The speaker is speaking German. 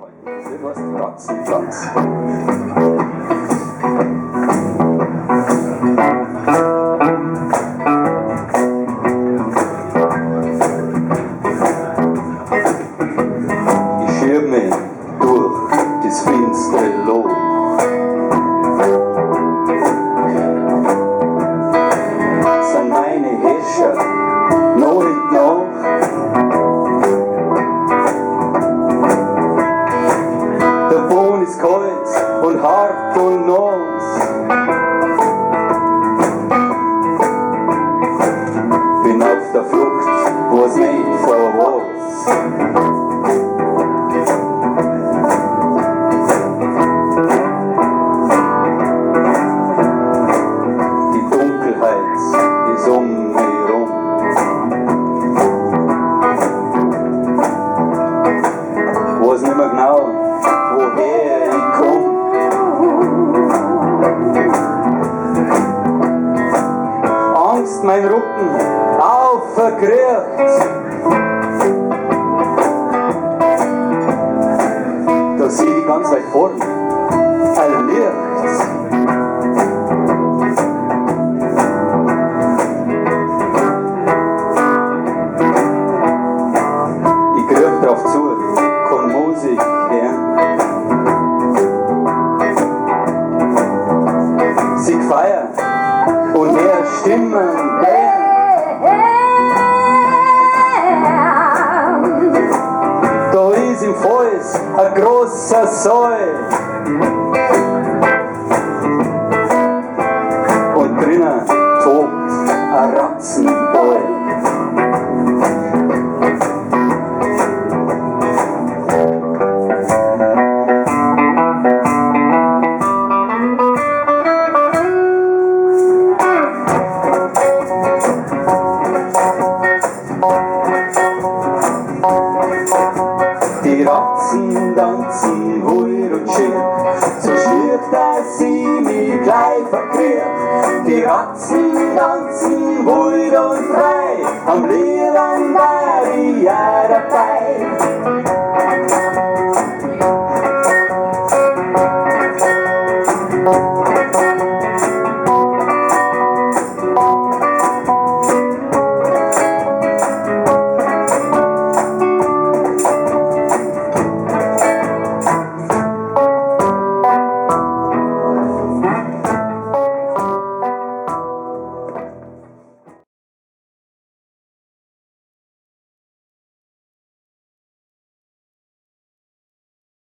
Ratzenplatz. Ich schieb mich durch das finstere Loch. Sind meine Herrscher noch und noch. Der Boden ist kalt und hart und nass. Bin auf der Flucht, wo's nicht vor was. Die Dunkelheit ist um mich herum. Weiß nicht mehr genau, woher ich komm. Angst mein Rücken aufgekriegt. Da sieh ich ganz weit vorn ein Licht. Ich krieg drauf zu, kann Musik hören. Sie feiern und mehr Stimmen hören. Da ist im Fels ein großer Saal. Und drinnen tobt ein Ratzenball. Die Ratzen tanzen wild und schier, so schier, dass ich mich gleich verkrieg. Die Ratzen tanzen wild und frei, am liebsten wär ich ja dabei.